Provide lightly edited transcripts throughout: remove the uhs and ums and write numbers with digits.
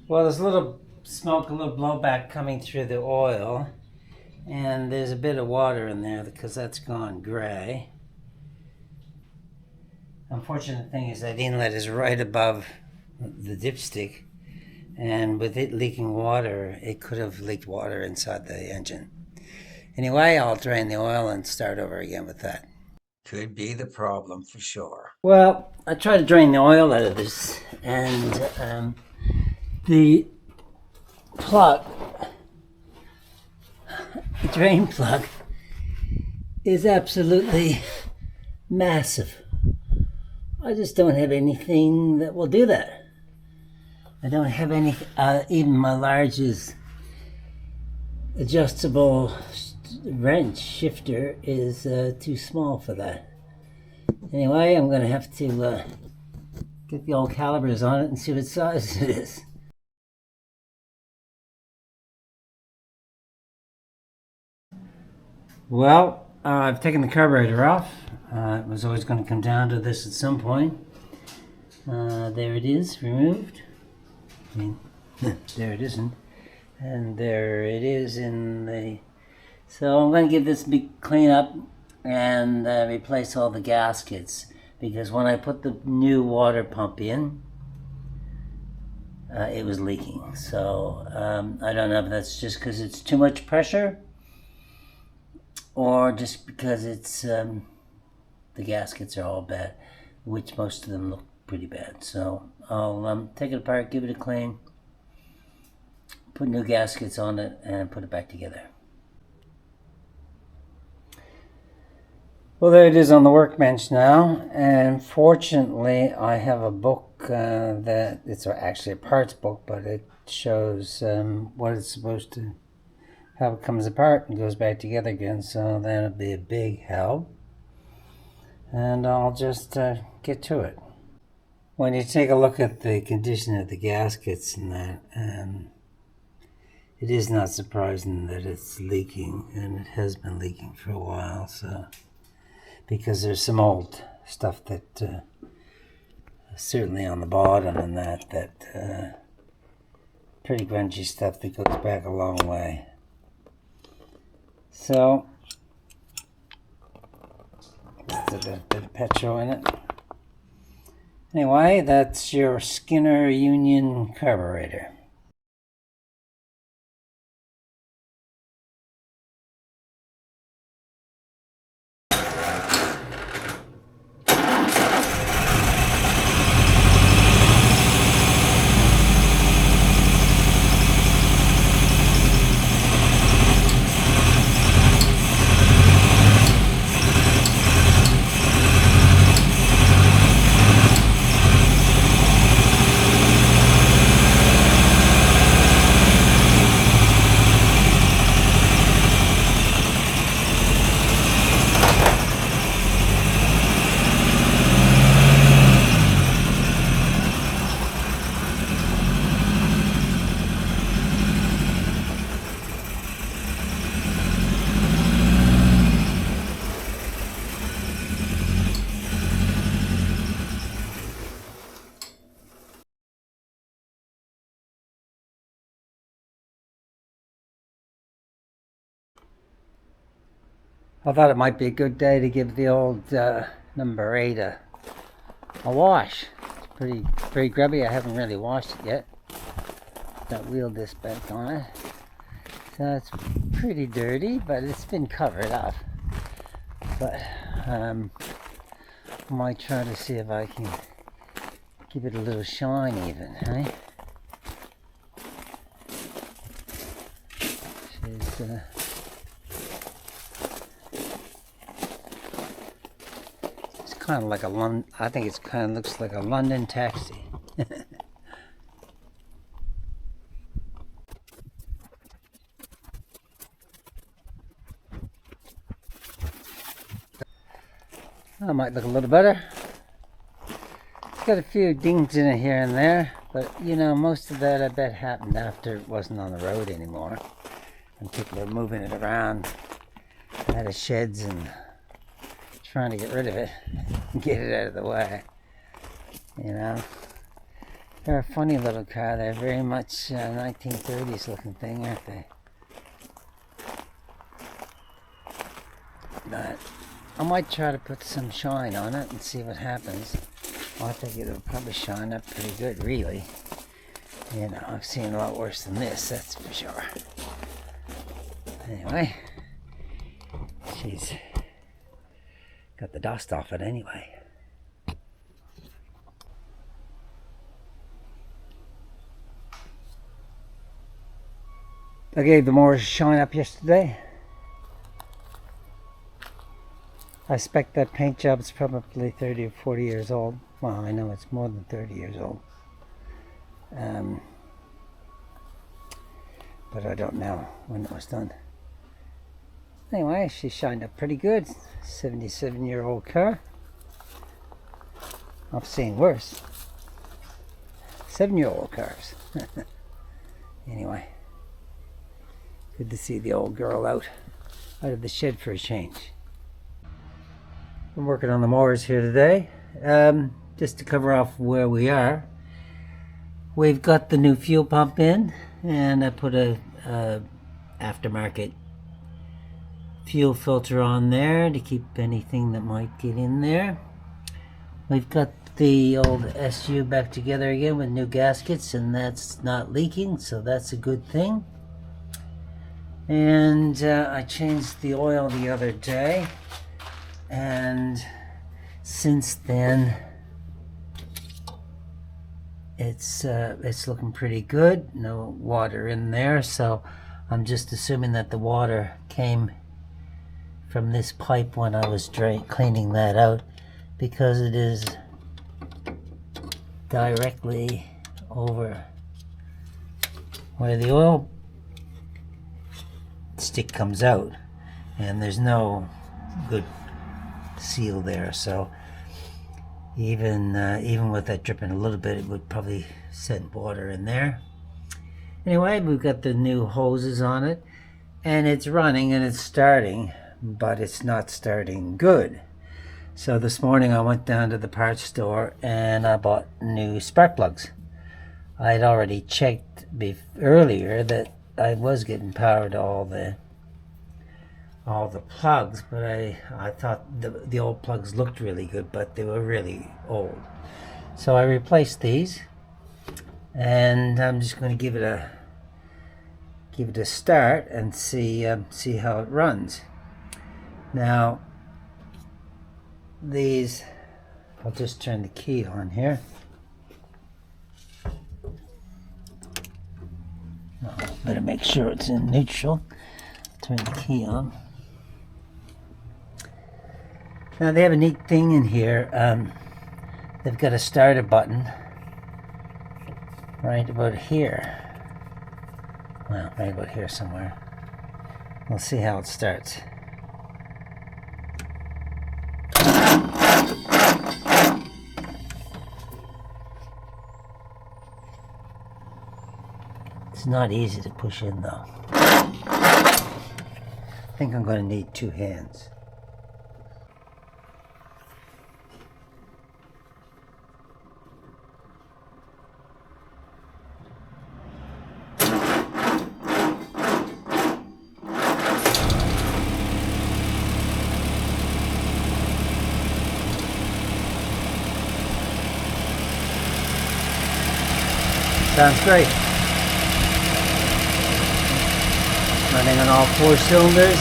Well, there's a little smoke, a little blowback coming through the oil, and there's a bit of water in there because that's gone gray. Unfortunate thing is that inlet is right above the dipstick, and with it leaking water, it could have leaked water inside the engine. Anyway, I'll drain the oil and start over again with that. Could be the problem for sure. Well, I tried to drain the oil out of this, and the plug, the drain plug, is absolutely massive. I just don't have anything that will do that. I don't have any, even my largest adjustable wrench shifter is too small for that. Anyway, I'm going to have to get the old calipers on it and see what size it is. Well, I've taken the carburetor off. It was always going to come down to this at some point. There it is, removed. I mean, there it isn't. And there it is in the... So I'm going to give this a big clean up and replace all the gaskets, because when I put the new water pump in, it was leaking. So I don't know if that's just because it's too much pressure, or just because it's the gaskets are all bad, which most of them look pretty bad. So I'll take it apart, give it a clean, put new gaskets on it, and put it back together. Well, there it is on the workbench now, and fortunately I have a book that it's actually a parts book, but it shows what it's supposed to, how it comes apart and goes back together again, so that'll be a big help. And I'll just get to it. When you take a look at the condition of the gaskets and that, it is not surprising that it's leaking, and it has been leaking for a while. So, because there's some old stuff that certainly on the bottom and that pretty grungy stuff that goes back a long way. So just a bit of petrol in it. Anyway, that's your Skinner Union carburetor. I thought it might be a good day to give the old number 8 a wash. It's pretty grubby. I haven't really washed it yet. Got wheel disc back on it. So it's pretty dirty, but it's been covered up. But I might try to see if I can give it a little shine even, eh? She's kind of like a I think it's kind of looks like a London taxi. That might look a little better. It's got a few dings in it here and there, but you know, most of that I bet happened after it wasn't on the road anymore, and people are moving it around out of sheds and trying to get rid of it and get it out of the way, you know. They're a funny little car. They're very much 1930s looking thing, aren't they? But I might try to put some shine on it and see what happens. Well, I think it'll probably shine up pretty good, really. You know, I've seen a lot worse than this, that's for sure. Anyway, she's got the dust off it anyway. I gave the more shine up yesterday. I expect that paint job is probably 30 or 40 years old. Well, I know it's more than 30 years old. But I don't know when it was done. Anyway, she shined up pretty good. 77-year-old car. I've seen worse. 7-year-old cars. Anyway, good to see the old girl out of the shed for a change. I'm working on the mowers here today. Just to cover off where we are. We've got the new fuel pump in, and I put a aftermarket fuel filter on there to keep anything that might get in there. We've got the old SU back together again with new gaskets, and that's not leaking, so that's a good thing. And I changed the oil the other day, and since then it's looking pretty good. No water in there, so I'm just assuming that the water came from this pipe when I was cleaning that out, because it is directly over where the oil stick comes out, and there's no good seal there, so even with that dripping a little bit, it would probably send water in there. Anyway, we've got the new hoses on it, and it's running and it's starting, but it's not starting good. So this morning I went down to the parts store and I bought new spark plugs. I had already checked earlier that I was getting power to all the plugs, but I thought the old plugs looked really good, but they were really old. So I replaced these, and I'm just going to give it a start and see how it runs. Now these, I'll just turn the key on here. Better make sure it's in neutral. Turn the key on. Now they have a neat thing in here. They've got a starter button right about here. Well, right about here somewhere. We'll see how it starts. It's not easy to push in though. I think I'm going to need 2 hands. Sounds great. Running on all 4 cylinders.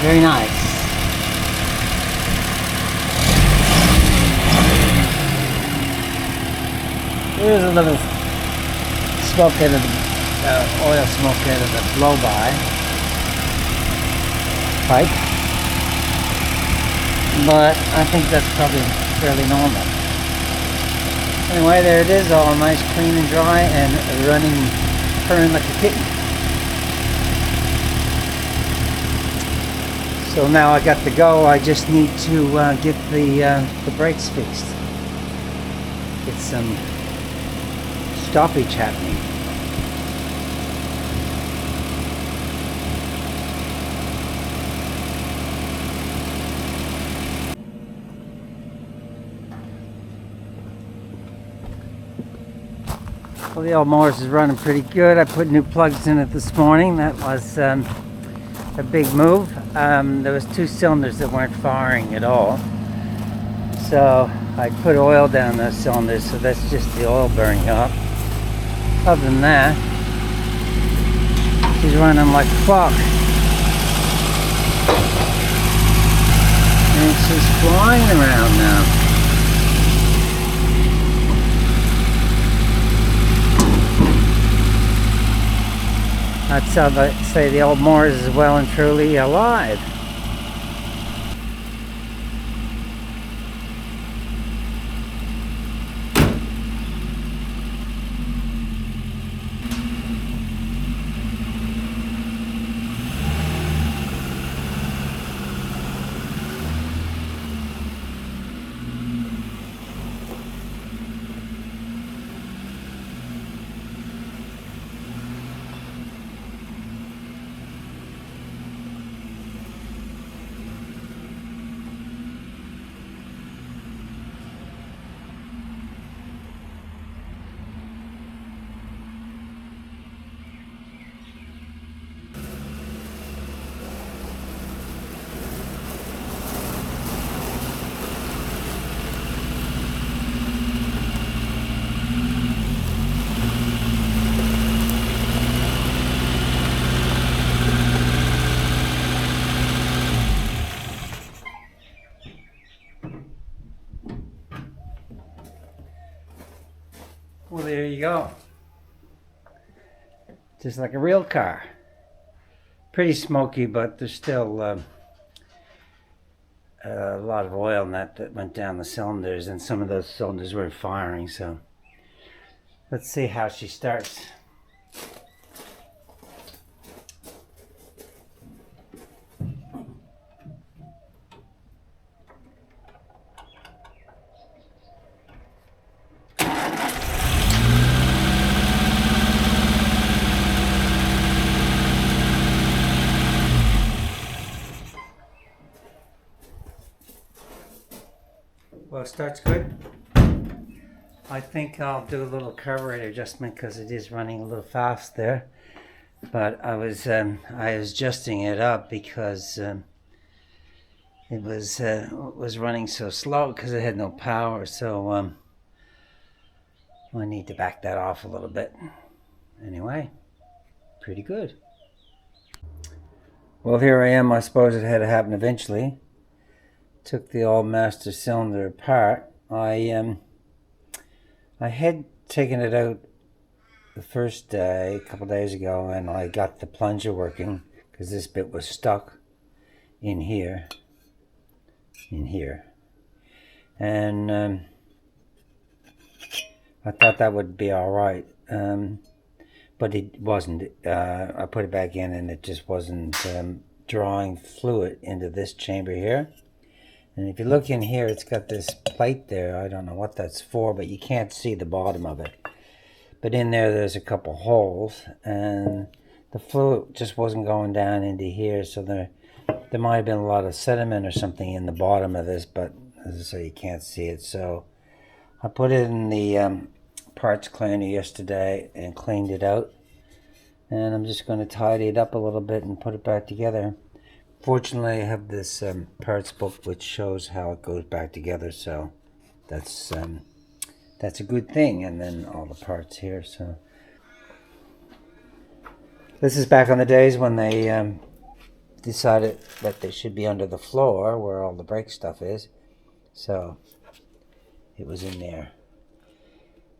Very nice. There's a little smoke out of the oil smoke out of the blow-by pipe, but I think that's probably fairly normal. Anyway, there it is, all nice, clean and dry, and running, purring like a kitten. So now I got to go. I just need to get the brakes fixed. Get some stoppage happening. Well, the old Morris is running pretty good. I put new plugs in it this morning. That was a big move. There was 2 cylinders that weren't firing at all. So I put oil down those cylinders, so that's just the oil burning up. Other than that, she's running like fuck. And she's flying around now. That's how they say the old Morris is well and truly alive. Well, there you go. Just like a real car. Pretty smoky, but there's still a lot of oil in that went down the cylinders, and some of those cylinders were firing. So let's see how she starts. Well, it starts good. I think I'll do a little carburetor adjustment because it is running a little fast there. But I was adjusting it up because it was running so slow because it had no power. So I need to back that off a little bit. Anyway, pretty good. Well, here I am. I suppose it had to happen eventually. Took the old master cylinder apart. I had taken it out the first day, a couple days ago, and I got the plunger working because this bit was stuck in here, and I thought that would be all right, but it wasn't. I put it back in, and it just wasn't drawing fluid into this chamber here. And if you look in here, it's got this plate there. I don't know what that's for, but you can't see the bottom of it. But in there, there's a couple holes, and the fluid just wasn't going down into here. So there might have been a lot of sediment or something in the bottom of this, but as I say, you can't see it. So I put it in the parts cleaner yesterday and cleaned it out. And I'm just going to tidy it up a little bit and put it back together. Fortunately, I have this parts book which shows how it goes back together, so that's a good thing. And then all the parts here. So this is back on the days when they decided that they should be under the floor where all the brake stuff is. So it was in there.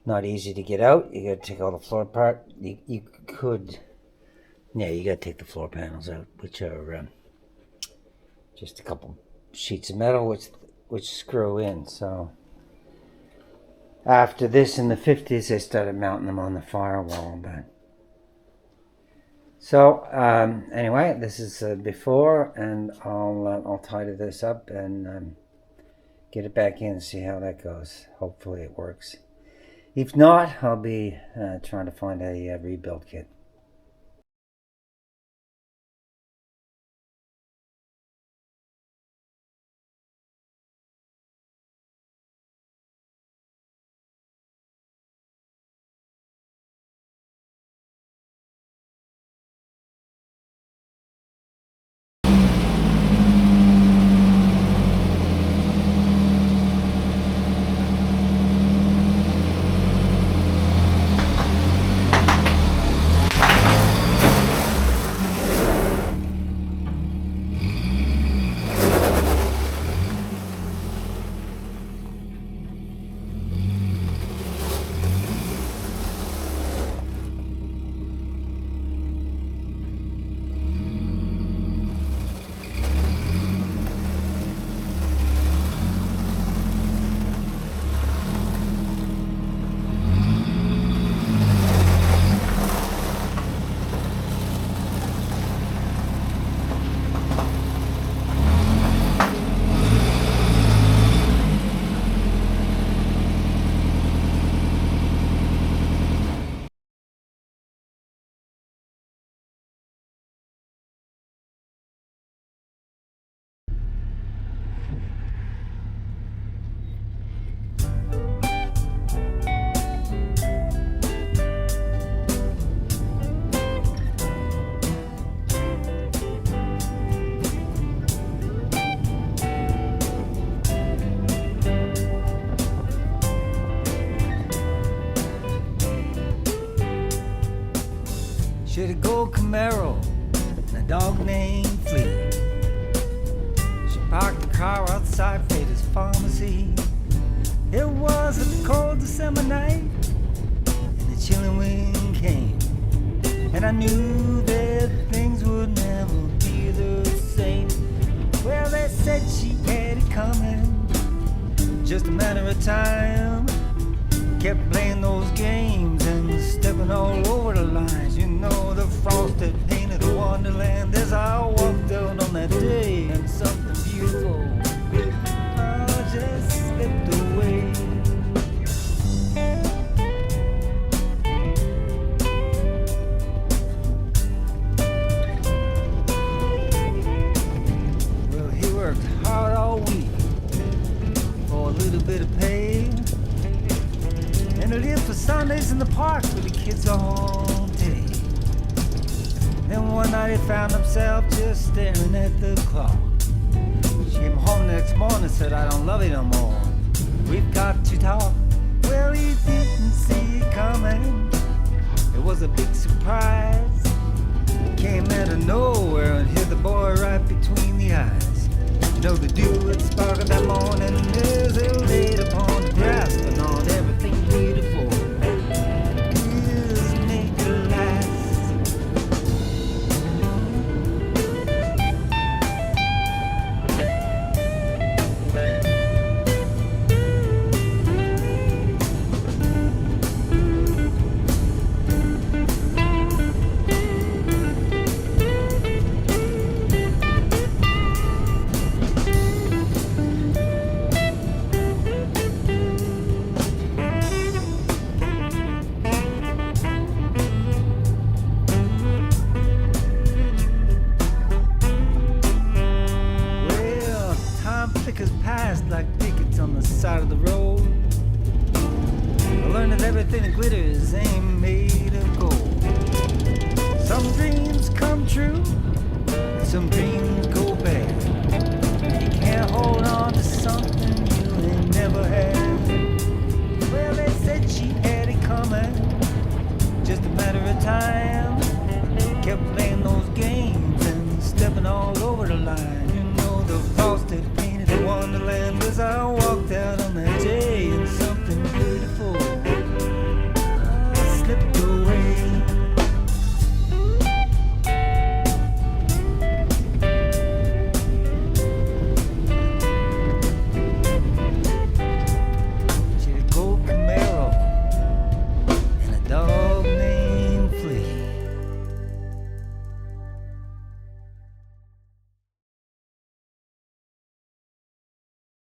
Not easy to get out. You got to take all the floor apart. You could, yeah, you got to take the floor panels out, which are just a couple sheets of metal which screw in. So after this in the 50s, they started mounting them on the firewall. But so anyway, this is before, and I'll tidy this up and get it back in and see how that goes. Hopefully it works. If not, I'll be trying to find a rebuild kit. She had a gold Camaro and a dog named Flea. She parked the car outside Freighter's pharmacy. It was a cold December night, and the chilling wind came. And I knew that things would never be the same. Well, they said she had it coming, just a matter of time. Kept playing those games and stepping all over the lines. You know, the frost that painted the wonderland as I walked out on that day. And something beautiful, I just slipped away. Well, he worked hard all week for a little bit of pay, and I lived for Sundays in the park with the kids all day. Then one night he found himself just staring at the clock. She came home the next morning and said, I don't love you no more. We've got to talk. Well, he didn't see it coming. It was a big surprise. It came out of nowhere and hit the boy right between the eyes. You know, the dew had sparkled that morning as it laid upon the grass, but not everything beautiful is made to last. Past like tickets on the side of the road. I learned that everything that glitters ain't made of gold. Some dreams come true, and some dreams go bad. You can't hold on to something you ain't never had. Well, they said she had it coming, just a matter of time. Kept playing those games and stepping all over the line. You know, the frosted painted wonderland as I